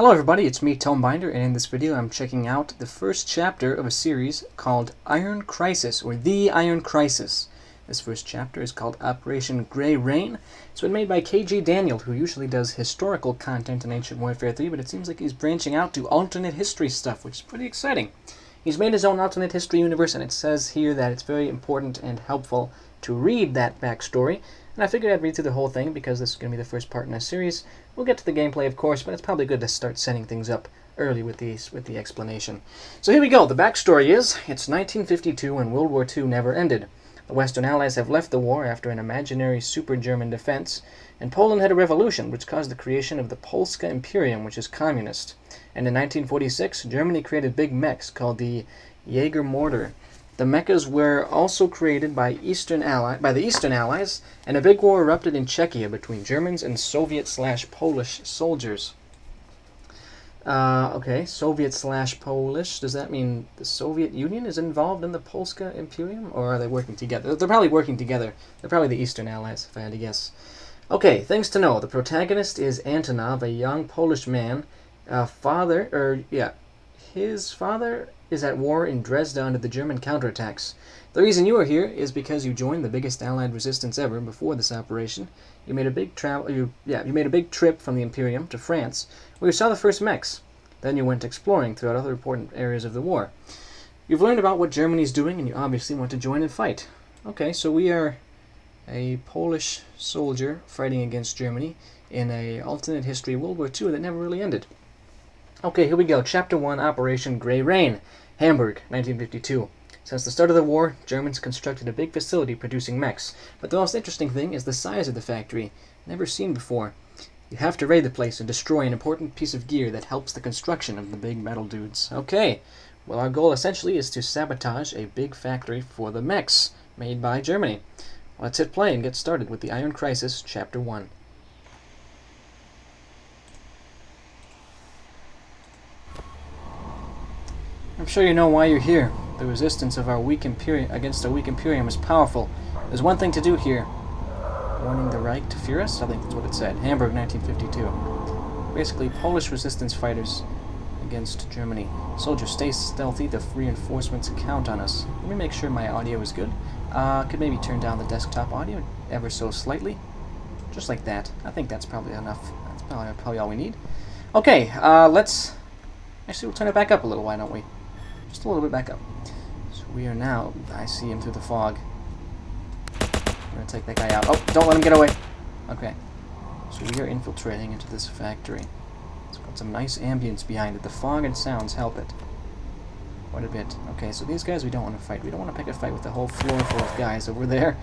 Hello everybody, it's me, Tomebinder, and in this video I'm checking out the first chapter of a series called Iron Crisis, or The Iron Crisis. This first chapter is called Operation Grey Rain. It's been made by KgDaniel, who usually does historical content in Ancient Warfare 3, but it seems like he's branching out to alternate history stuff, which is pretty exciting. He's made his own alternate history universe, and it says here that it's very important and helpful to read that backstory. And I figured I'd read through the whole thing because this is going to be the first part in a series. We'll get to the gameplay, of course, but it's probably good to start setting things up early with the explanation. So here we go. The backstory is, it's 1952 and World War II never ended. The Western Allies have left the war after an imaginary super-German defense, and Poland had a revolution which caused the creation of the Polska Imperium, which is communist. And in 1946, Germany created big mechs called the Jaeger mortar. The mechas were also created by the Eastern Allies, and a big war erupted in Czechia between Germans and Soviet/Polish soldiers. Okay, Soviet/Polish. Does that mean the Soviet Union is involved in the Polska Imperium, or are they working together? They're probably working together. They're probably the Eastern Allies, if I had to guess. Okay, things to know. The protagonist is Antonov, a young Polish man. His father is at war in Dresden under the German counterattacks. The reason you are here is because you joined the biggest Allied resistance ever before this operation. You made a big trip from the Imperium to France, where you saw the first mechs. Then you went exploring throughout other important areas of the war. You've learned about what Germany's doing, and you obviously want to join and fight. Okay, so we are a Polish soldier fighting against Germany in a alternate history World War II that never really ended. Okay, here we go. Chapter 1, Operation Grey Rain. Hamburg, 1952. Since the start of the war, Germans constructed a big facility producing mechs. But the most interesting thing is the size of the factory. Never seen before. You have to raid the place and destroy an important piece of gear that helps the construction of the big metal dudes. Okay, well, our goal essentially is to sabotage a big factory for the mechs made by Germany. Let's hit play and get started with the Iron Crisis, Chapter 1. I'm sure you know why you're here. The resistance of our weak Imperium against our weak Imperium is powerful. There's one thing to do here. Warning the Reich to fear us? I think that's what it said. Hamburg, 1952. Basically, Polish resistance fighters against Germany. Soldiers, stay stealthy. The reinforcements count on us. Let me make sure my audio is good. Could maybe turn down the desktop audio ever so slightly. Just like that. I think that's probably enough. That's probably all we need. Okay, let's... Actually, we'll turn it back up a little, why don't we? Just a little bit back up. So we are now... I see him through the fog. I'm going to take that guy out. Oh, don't let him get away. Okay. So we are infiltrating into this factory. It's got some nice ambience behind it. The fog and sounds help it. Quite a bit. Okay, so these guys we don't want to fight. We don't want to pick a fight with the whole floor full of guys over there.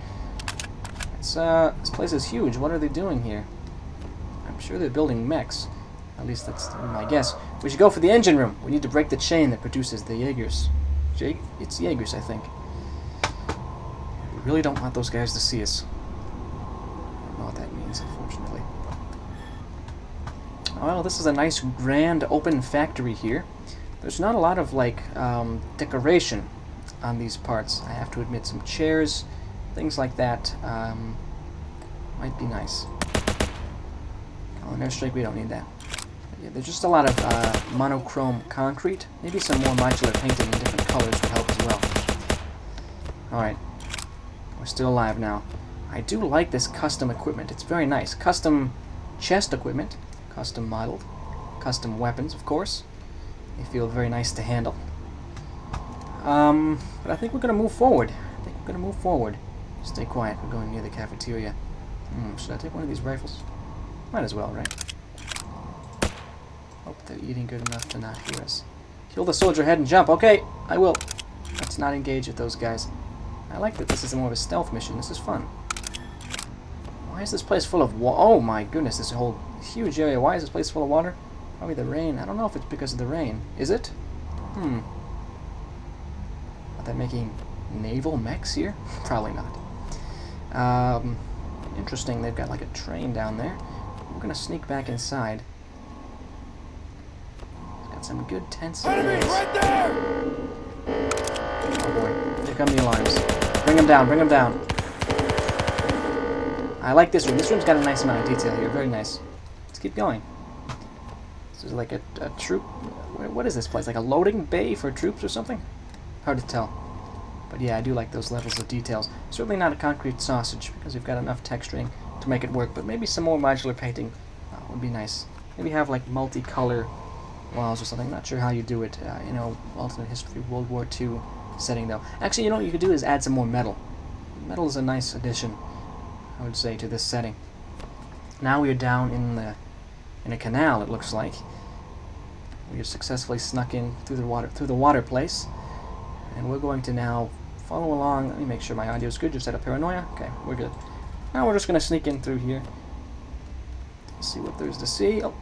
It's, this place is huge. What are they doing here? I'm sure they're building mechs. At least that's my guess. We should go for the engine room. We need to break the chain that produces the Jaegers. It's Jaegers, I think. We really don't want those guys to see us. I don't know what that means, unfortunately. Well, this is a nice, grand, open factory here. There's not a lot of, like, decoration on these parts. I have to admit, some chairs, things like that, might be nice. Oh, an airstrike, we don't need that. Yeah, there's just a lot of monochrome concrete. Maybe some more modular painting in different colors would help as well. Alright. We're still alive now. I do like this custom equipment. It's very nice. Custom chest equipment. Custom modeled. Custom weapons, of course. They feel very nice to handle. But I think we're going to move forward. Stay quiet. We're going near the cafeteria. Should I take one of these rifles? Might as well, right? Hope they're eating good enough to not hear us. Kill the soldier head and jump. Okay, I will. Let's not engage with those guys. I like that this is more of a stealth mission. This is fun. Why is this place full of water? Oh my goodness, this whole huge area. Why is this place full of water? Probably the rain. I don't know if it's because of the rain. Is it? Are they making naval mechs here? Probably not. Interesting. They've got like a train down there. We're going to sneak back inside. Got some good tense areas. Right there! Oh boy. Here come the alarms. Bring them down. Bring them down. I like this room. This room's got a nice amount of detail here. Very nice. Let's keep going. This is like a troop. What is this place? Like a loading bay for troops or something? Hard to tell. But yeah, I do like those levels of details. Certainly not a concrete sausage, because we've got enough texturing to make it work, but maybe some more modular painting would be nice. Maybe have like multicolor walls or something. Not sure how you do it, you know, alternate history, World War II setting though. Actually, you know what you could do is add some more metal. Metal is a nice addition, I would say, to this setting. Now we are down in a canal, it looks like. We have successfully snuck in through the water place. And we're going to now follow along. Let me make sure my audio is good. Just set up paranoia. Okay, we're good. Now we're just going to sneak in through here. See what there's to see. Oh,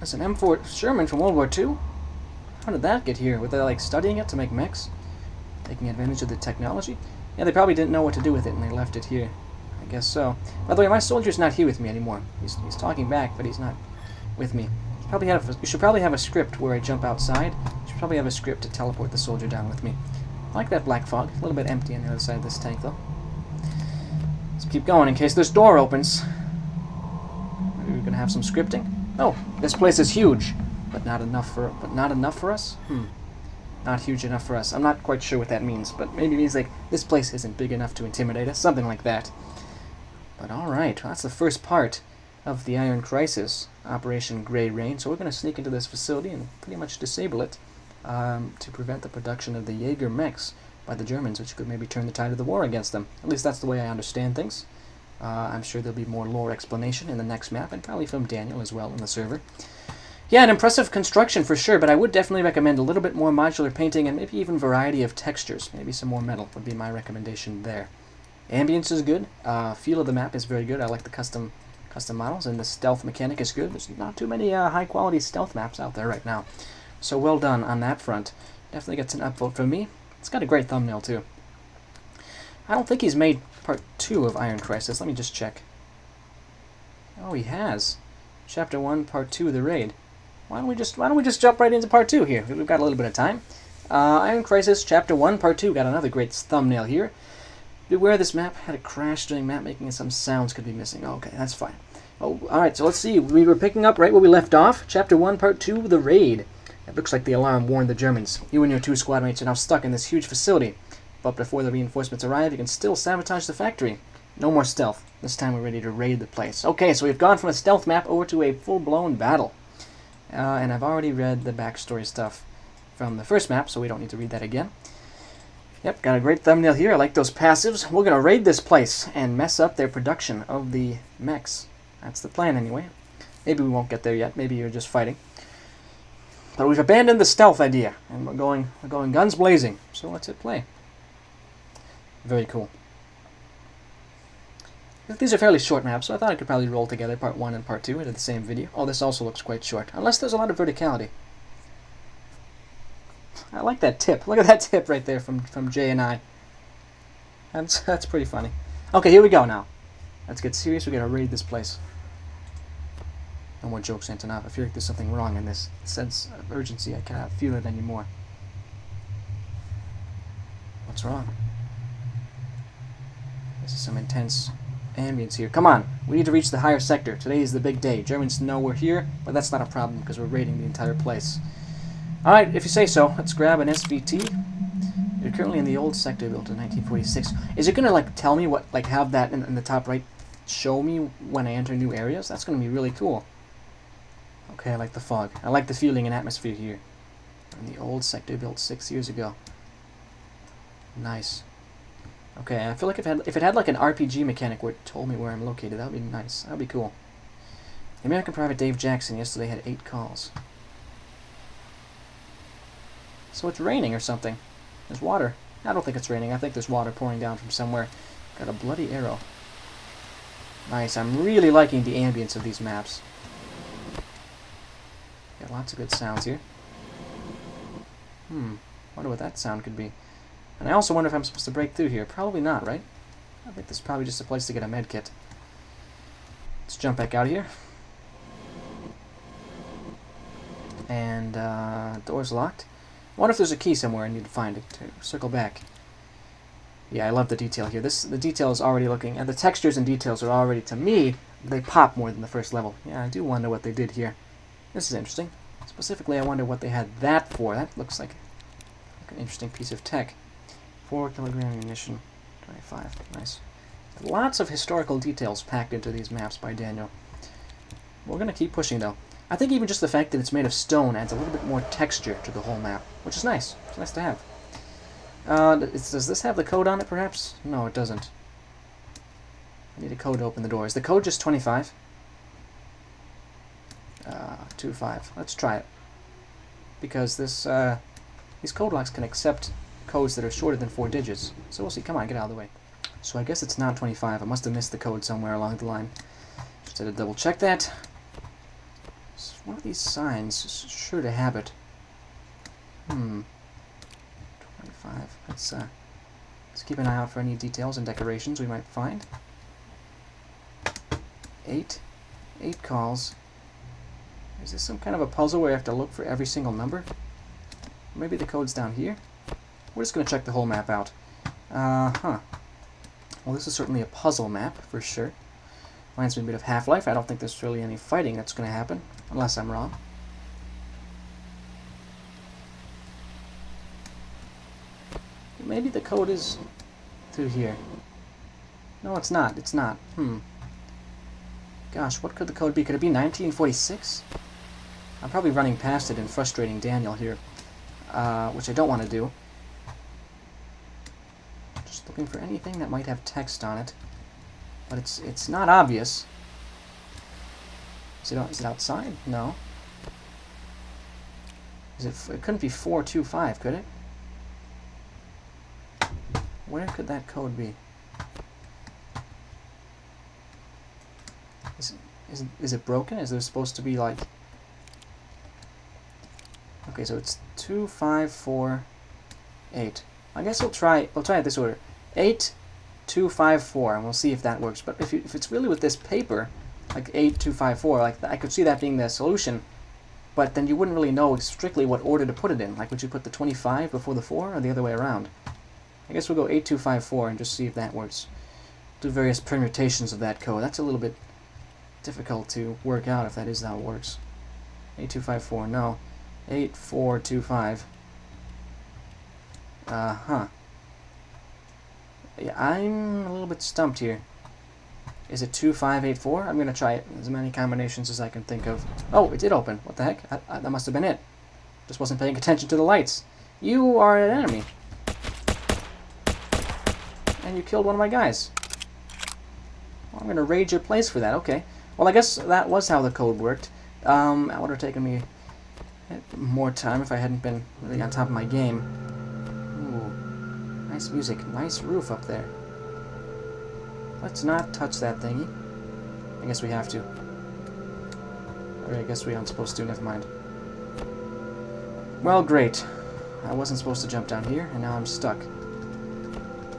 that's an M4 Sherman from World War II. How did that get here? Were they like studying it to make mechs? Taking advantage of the technology? Yeah, they probably didn't know what to do with it and they left it here. I guess so. By the way, my soldier's not here with me anymore. He's talking back, but he's not with me. You should probably have a script where I jump outside. You should probably have a script to teleport the soldier down with me. I like that black fog. A little bit empty on the other side of this tank, though. Let's keep going in case this door opens. Maybe we're gonna have some scripting. Oh, this place is huge, but not enough for us. Not huge enough for us. I'm not quite sure what that means, but maybe it means like this place isn't big enough to intimidate us, something like that. But all right, well, that's the first part of the Iron Crisis, Operation Grey Rain. So we're going to sneak into this facility and pretty much disable it to prevent the production of the Jaeger mechs by the Germans, which could maybe turn the tide of the war against them. At least that's the way I understand things. I'm sure there'll be more lore explanation in the next map, and probably from Daniel as well in the server. Yeah, an impressive construction for sure, but I would definitely recommend a little bit more modular painting and maybe even variety of textures. Maybe some more metal would be my recommendation there. Ambience is good. Feel of the map is very good. I like the custom models, and the stealth mechanic is good. There's not too many high-quality stealth maps out there right now. So well done on that front. Definitely gets an upvote from me. It's got a great thumbnail, too. I don't think he's made part 2 of Iron Crisis. Let me just check. Oh, he has. Chapter 1, part 2 of the raid. Why don't we just jump right into part 2 here? We've got a little bit of time. Iron Crisis, Chapter 1, part 2. Got another great thumbnail here. Beware this map had a crash during map making and some sounds could be missing. Okay, that's fine. Oh, alright, so let's see. We were picking up right where we left off. Chapter 1, Part 2, The Raid. It looks like the alarm warned the Germans. You and your 2 squad mates are now stuck in this huge facility. But before the reinforcements arrive, you can still sabotage the factory. No more stealth. This time we're ready to raid the place. Okay, so we've gone from a stealth map over to a full-blown battle. And I've already read the backstory stuff from the first map, so we don't need to read that again. Yep, got a great thumbnail here. I like those passives. We're going to raid this place and mess up their production of the mechs. That's the plan anyway. Maybe we won't get there yet. Maybe you're just fighting. But we've abandoned the stealth idea, and we're going guns blazing. So let's hit play. Very cool. These are fairly short maps, so I thought I could probably roll together part 1 and part 2 into the same video. Oh, this also looks quite short, unless there's a lot of verticality. I like that tip. Look at that tip right there from Jay and I. That's pretty funny. Okay, here we go now. Let's get serious. We're going to raid this place. No more jokes, Antonov. I feel like there's something wrong in this sense of urgency. I cannot feel it anymore. What's wrong? This is some intense ambience here. Come on. We need to reach the higher sector. Today is the big day. Germans know we're here, but that's not a problem because we're raiding the entire place. Alright, if you say so, let's grab an SVT. You're currently in the old sector built in 1946. Is it going to, like, tell me what, like, have that in the top right show me when I enter new areas? That's going to be really cool. Okay, I like the fog. I like the feeling and atmosphere here. In the old sector built 6 years ago. Nice. Okay, I feel like if it had like an RPG mechanic where it told me where I'm located, that would be nice. That would be cool. The American Private Dave Jackson yesterday had 8 calls. So it's raining or something. There's water. I don't think it's raining. I think there's water pouring down from somewhere. Got a bloody arrow. Nice. I'm really liking the ambience of these maps. Got lots of good sounds here. Wonder what that sound could be. And I also wonder if I'm supposed to break through here. Probably not, right? I think this is probably just a place to get a med kit. Let's jump back out of here. And door's locked. I wonder if there's a key somewhere I need to find it to circle back. Yeah, I love the detail here. The detail is already looking, and the textures and details are already, to me, they pop more than the first level. Yeah, I do wonder what they did here. This is interesting. Specifically, I wonder what they had that for. That looks like an interesting piece of tech. 4-kilogram ammunition, 25. Nice. Lots of historical details packed into these maps by Daniel. We're going to keep pushing, though. I think even just the fact that it's made of stone adds a little bit more texture to the whole map, which is nice. It's nice to have. Does this have the code on it, perhaps? No, it doesn't. I need a code to open the door. Is the code just 25? 25. Let's try it. Because this, these code locks can accept codes that are shorter than 4 digits. So we'll see. Come on, get out of the way. So I guess it's not 25. I must have missed the code somewhere along the line. Just had to double check that. So one of these signs is sure to have it. 25. Let's keep an eye out for any details and decorations we might find. 8 calls. Is this some kind of a puzzle where you have to look for every single number? Maybe the code's down here? We're just going to check the whole map out. Well, this is certainly a puzzle map, for sure. Reminds me a bit of Half-Life. I don't think there's really any fighting that's going to happen, unless I'm wrong. Maybe the code is through here. No, it's not. It's not. Gosh, what could the code be? Could it be 1946? I'm probably running past it and frustrating Daniel here, which I don't want to do. Just looking for anything that might have text on it, but it's not obvious. Is it outside? No. It couldn't be 425, could it? Where could that code be? Is it broken? Is there supposed to be like... Okay, so it's 2548. I guess we'll try it this order. 8254, and we'll see if that works. But if it's really with this paper, like 8254, like I could see that being the solution. But then you wouldn't really know strictly what order to put it in. Like, would you put the 25 before the 4, or the other way around? I guess we'll go 8254 and just see if that works. Do various permutations of that code. That's a little bit difficult to work out if that is how it works. 8254, no. 8425. Yeah, I'm a little bit stumped here. Is it 2584? I'm going to try it as many combinations as I can think of. Oh, it did open. What the heck? That must have been it. Just wasn't paying attention to the lights. You are an enemy. And you killed one of my guys. Well, I'm going to raid your place for that. Okay. Well, I guess that was how the code worked. That would have taken me more time if I hadn't been really on top of my game. Ooh. Nice music. Nice roof up there. Let's not touch that thingy. I guess we have to. Or I guess we aren't supposed to. Never mind. Well, great. I wasn't supposed to jump down here, and now I'm stuck.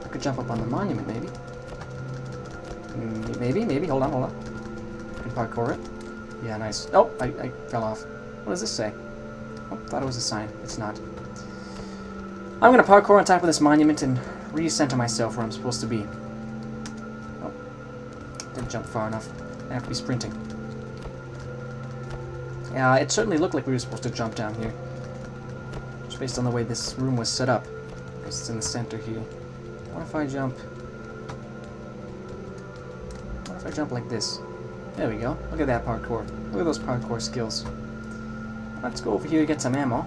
I could jump up on the monument, maybe. Maybe. Hold on. I can parkour it. Yeah, nice. Oh, I fell off. What does this say? Oh, thought it was a sign. It's not. I'm going to parkour on top of this monument and recenter myself where I'm supposed to be. Oh, didn't jump far enough. I have to be sprinting. Yeah, it certainly looked like we were supposed to jump down here. Just based on the way this room was set up. Because it's in the center here. What if I jump... What if I jump like this? There we go. Look at that parkour. Look at those parkour skills. Let's go over here to get some ammo.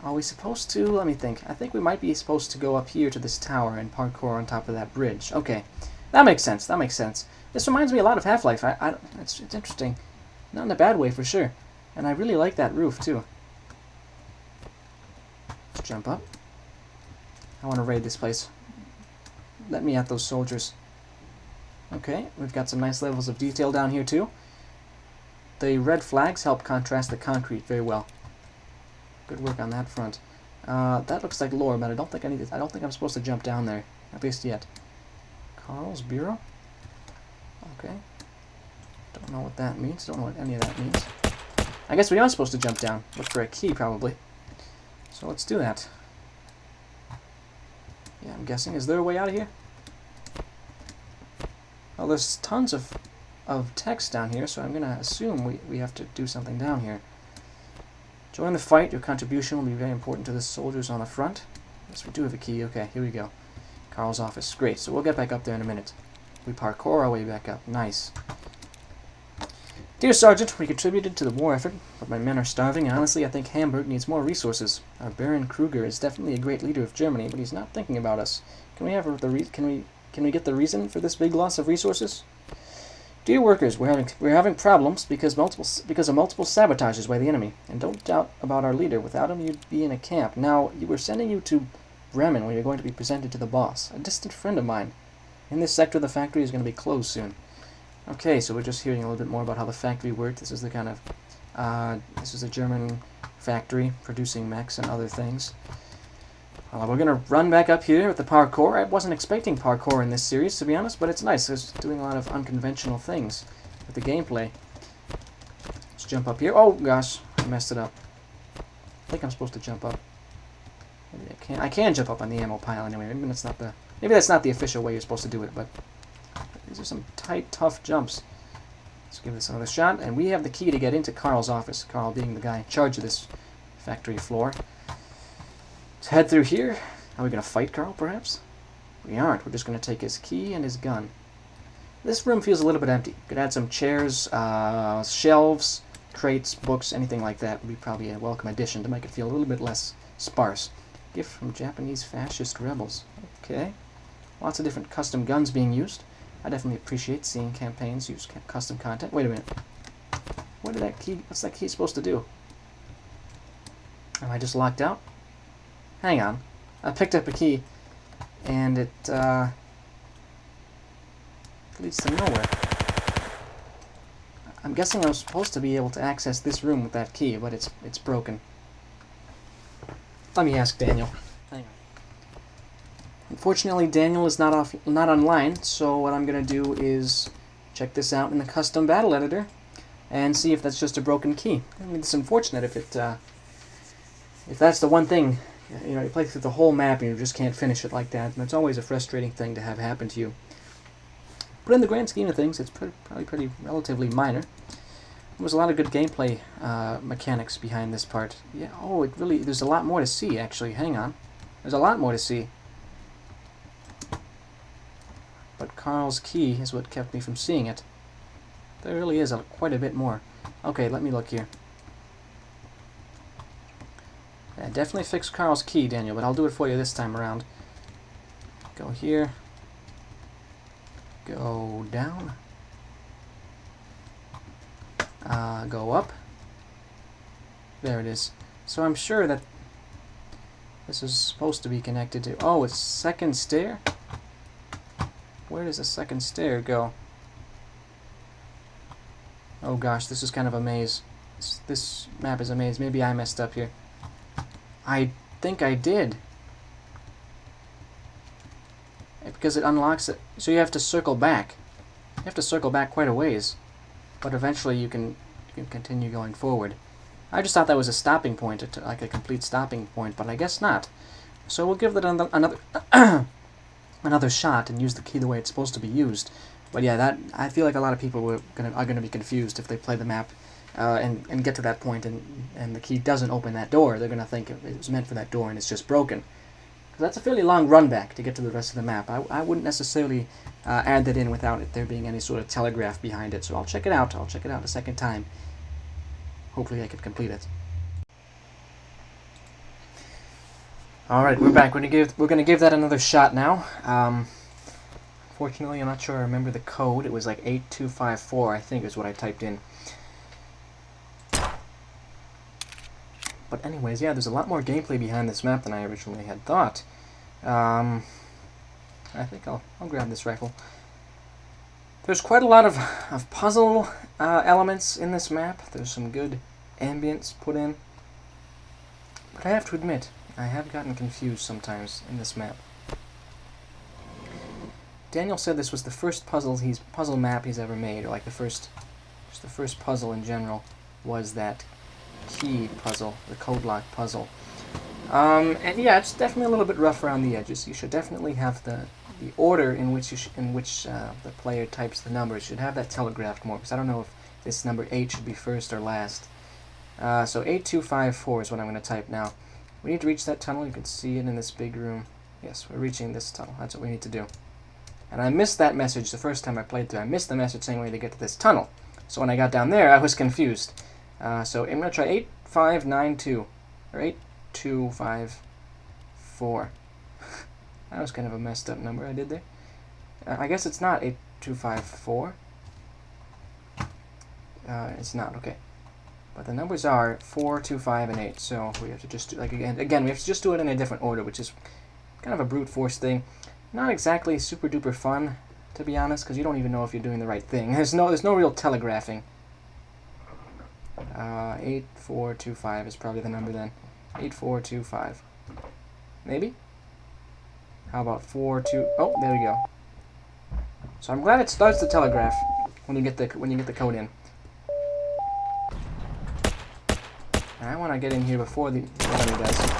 Are we supposed to? Let me think. I think we might be supposed to go up here to this tower and parkour on top of that bridge. Okay. That makes sense. That makes sense. This reminds me a lot of Half-Life. It's interesting. Not in a bad way, for sure. And I really like that roof, too. Let's jump up. I want to raid this place. Let me at those soldiers. Okay, we've got some nice levels of detail down here too. The red flags help contrast the concrete very well. Good work on that front. That looks like lore, but I don't think I don't think I'm supposed to jump down there, at least yet. Carl's Bureau. Okay. Don't know what that means. Don't know what any of that means. I guess we are supposed to jump down. Look for a key, probably. So let's do that. Yeah, I'm guessing. Is there a way out of here? Well, there's tons of of text down here, so I'm going to assume we have to do something down here. Join the fight. Your contribution will be very important to the soldiers on the front. Yes, we do have a key. Okay, here we go. Carl's office. Great, so we'll get back up there in a minute. We parkour our way back up. Nice. Dear Sergeant, we contributed to the war effort, but my men are starving, and honestly I think Hamburg needs more resources. Our Baron Kruger is definitely a great leader of Germany, but he's not thinking about us. Can we have can we get the reason for this big loss of resources? Dear workers, we're having problems because of multiple sabotages by the enemy, and don't doubt about our leader. Without him, you'd be in a camp. Now, we're sending you to Bremen, where you're going to be presented to the boss, a distant friend of mine. In this sector, the factory is going to be closed soon. Okay, so we're just hearing a little bit more about how the factory worked. This is the kind of, this is a German factory producing mechs and other things. We're going to run back up here with the parkour. I wasn't expecting parkour in this series, to be honest, but it's nice. It's doing a lot of unconventional things with the gameplay. Let's jump up here. Oh, gosh, I messed it up. I think I'm supposed to jump up. Maybe I can't. I can jump up on the ammo pile anyway. Maybe that's not the official way you're supposed to do it, but these are some tight, tough jumps. Let's give this another shot, and we have the key to get into Carl's office, Carl being the guy in charge of this factory floor. Let's head through here. Are we going to fight Carl, perhaps? We aren't. We're just going to take his key and his gun. This room feels a little bit empty. Could add some chairs, shelves, crates, books, anything like that would be probably a welcome addition to make it feel a little bit less sparse. Gift from Japanese fascist rebels. Okay. Lots of different custom guns being used. I definitely appreciate seeing campaigns use custom content. Wait a minute. What did that key... What's that key supposed to do? Am I just locked out? Hang on. I picked up a key, and it leads to nowhere. I'm guessing I was supposed to be able to access this room with that key, but it's broken. Let me ask Daniel. Hang on. Unfortunately, Daniel is not online, so what I'm going to do is check this out in the custom battle editor and see if that's just a broken key. I mean, it's unfortunate if that's the one thing. You know, you play through the whole map and you just can't finish it like that, and it's always a frustrating thing to have happen to you. But in the grand scheme of things, it's probably pretty relatively minor. There was a lot of good gameplay mechanics behind this part. Yeah. Oh, there's a lot more to see, actually. Hang on. There's a lot more to see. But Carl's key is what kept me from seeing it. There really is quite a bit more. Okay, let me look here. Yeah, definitely fix Carl's key, Daniel, but I'll do it for you this time around. Go here. Go down. Go up. There it is. So I'm sure that this is supposed to be connected to... Oh, it's second stair? Where does the second stair go? Oh gosh, this is kind of a maze. This map is a maze. Maybe I messed up here. I think I did. Because it unlocks it. So you have to circle back. You have to circle back quite a ways. But eventually you can continue going forward. I just thought that was a stopping point, like a complete stopping point, but I guess not. So we'll give that another another shot and use the key the way it's supposed to be used. But yeah, I feel like a lot of people are gonna be confused if they play the map and get to that point and the key doesn't open that door. They're gonna think it was meant for that door and it's just broken. Because that's a fairly long run back to get to the rest of the map. I wouldn't necessarily add that in without there being any sort of telegraph behind it. So I'll check it out. I'll check it out a second time. Hopefully I can complete it. Alright, we're back. We're gonna give that another shot now. Fortunately, I'm not sure I remember the code. It was like 8254, I think, is what I typed in. But anyways, yeah, there's a lot more gameplay behind this map than I originally had thought. I think I'll grab this rifle. There's quite a lot of puzzle elements in this map. There's some good ambience put in. But I have to admit, I have gotten confused sometimes in this map. Daniel said this was the first puzzle map he's ever made, or like the first puzzle in general was that key puzzle, the code lock puzzle. And yeah, it's definitely a little bit rough around the edges. You should definitely have the the order in which the player types the numbers should have that telegraphed more, because I don't know if this number 8 should be first or last. So 8254 is what I'm going to type now. We need to reach that tunnel. You can see it in this big room. Yes, we're reaching this tunnel. That's what we need to do. And I missed that message the first time I played through. I missed the message saying we need to get to this tunnel. So when I got down there, I was confused. So I'm going to try 8592, or 8254. That was kind of a messed up number I did there. I guess it's not 8254. It's not, okay. But the numbers are 4, 2, 5, and 8. So we have to just do, like, again, we have to just do it in a different order, which is kind of a brute force thing. Not exactly super duper fun, to be honest, because you don't even know if you're doing the right thing. There's no real telegraphing. 8425 is probably the number then. 8425. Maybe? How about 42? Oh, there we go. So I'm glad it starts to telegraph when you get the code in. And I want to get in here before the enemy does,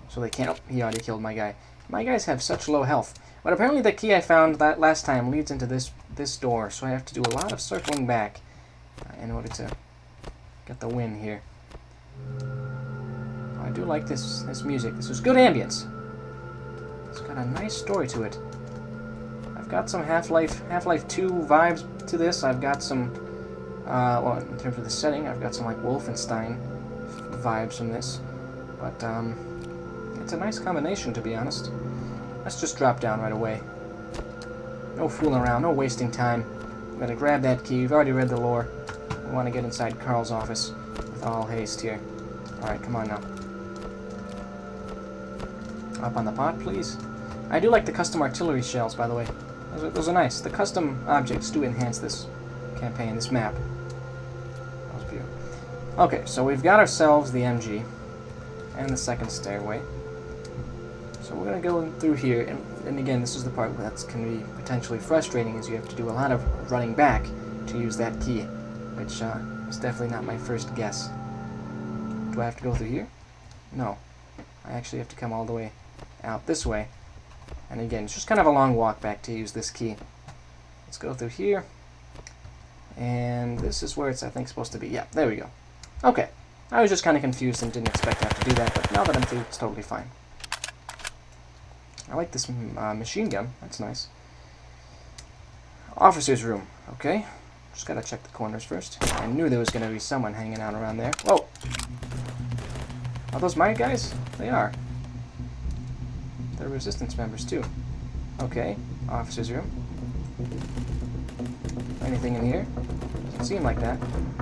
so they can't. Oh, he already killed my guy. My guys have such low health. But apparently the key I found that last time leads into this door, so I have to do a lot of circling back in order to get the win here. I do like this music. This is good ambience. It's got a nice story to it. I've got some Half-Life 2 vibes to this. I've got some, well, in terms of the setting, I've got some like Wolfenstein vibes from this. But it's a nice combination, to be honest. Let's just drop down right away. No fooling around, no wasting time. We're gonna grab that key. We've already read the lore. We want to get inside Carl's office with all haste here. Alright, come on now. Up on the pot, please. I do like the custom artillery shells, by the way. Those are nice. The custom objects do enhance this campaign, this map. That was beautiful. Okay, so we've got ourselves the MG and the second stairway. So we're going to go through here, and again, this is the part that can be potentially frustrating, is you have to do a lot of running back to use that key, which is definitely not my first guess. Do I have to go through here? No. I actually have to come all the way out this way. And again, it's just kind of a long walk back to use this key. Let's go through here. And this is where it's, I think, supposed to be. Yeah, there we go. Okay. I was just kind of confused and didn't expect to have to do that, but now that I'm through, it's totally fine. I like this machine gun. That's nice. Officer's room. Okay. Just gotta check the corners first. I knew there was gonna be someone hanging out around there. Whoa! Are those my guys? They are. They're resistance members too. Okay. Officer's room. Anything in here? Doesn't seem like that.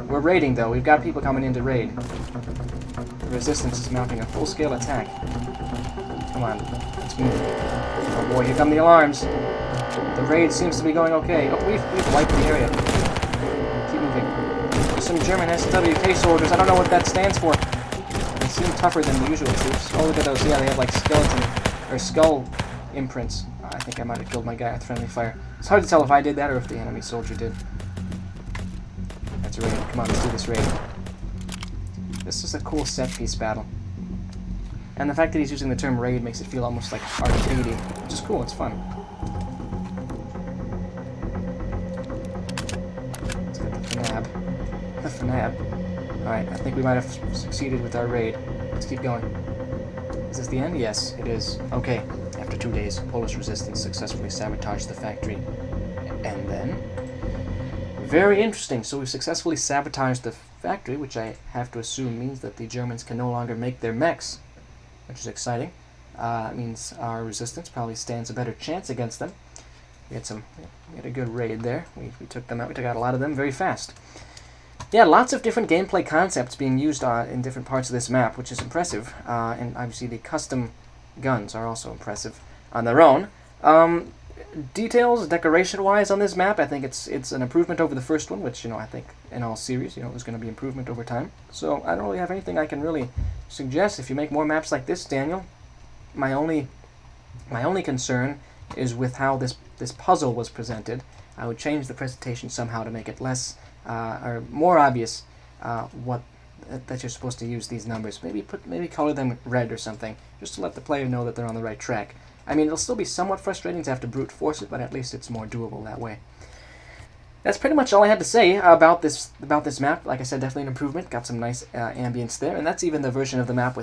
We're raiding though. We've got people coming in to raid. The resistance is mounting a full-scale attack. Come on. Let's move. Oh boy, here come the alarms. The raid seems to be going okay. Oh, we've wiped the area. Keep moving. There's some German SWK soldiers. I don't know what that stands for. They seem tougher than the usual troops. Oh, look at those. Yeah, they have like skeleton or skull imprints. I think I might have killed my guy with friendly fire. It's hard to tell if I did that or if the enemy soldier did. That's a raid. Come on, let's do this raid. This is a cool set-piece battle. And the fact that he's using the term raid makes it feel almost like arcadey, which is cool, it's fun. Let's get the FNAB. The FNAB. Alright, I think we might have succeeded with our raid. Let's keep going. Is this the end? Yes, it is. Okay, after 2 days, Polish resistance successfully sabotaged the factory. And then? Very interesting. So we successfully sabotaged the factory, which I have to assume means that the Germans can no longer make their mechs, which is exciting. It means our resistance probably stands a better chance against them. We had a good raid there. We took them out. We took out a lot of them very fast. Yeah, lots of different gameplay concepts being used in different parts of this map, which is impressive. And obviously the custom guns are also impressive on their own. Details, decoration-wise on this map, I think it's an improvement over the first one, which, I think in all series, there's going to be improvement over time. So I don't really have anything I can really suggest. If you make more maps like this, Daniel, my only concern is with how this puzzle was presented. I would change the presentation somehow to make it less or more obvious what that you're supposed to use these numbers. Maybe color them red or something, just to let the player know that they're on the right track. I mean, it'll still be somewhat frustrating to have to brute force it, but at least it's more doable that way. That's pretty much all I had to say about this map. Like I said, definitely an improvement. Got some nice ambience there, and that's even the version of the map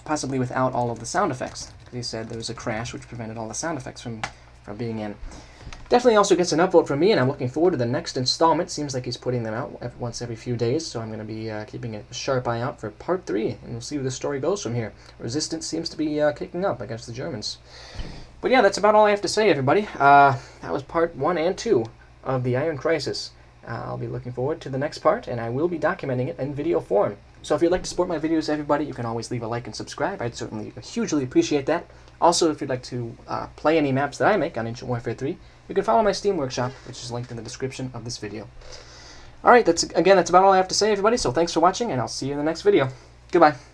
possibly without all of the sound effects. He said there was a crash which prevented all the sound effects from being in. Definitely also gets an upvote from me, and I'm looking forward to the next installment. Seems like he's putting them out once every few days, so I'm going to be keeping a sharp eye out for part 3, and we'll see where the story goes from here. Resistance seems to be kicking up against the Germans. But yeah, that's about all I have to say, everybody. That was part 1 and 2 of the Iron Crisis. I'll be looking forward to the next part, and I will be documenting it in video form. So if you'd like to support my videos, everybody, you can always leave a like and subscribe. I'd certainly hugely appreciate that. Also, if you'd like to play any maps that I make on Ancient Warfare 3, you can follow my Steam workshop, which is linked in the description of this video. Alright, that's about all I have to say, everybody, so thanks for watching, and I'll see you in the next video. Goodbye.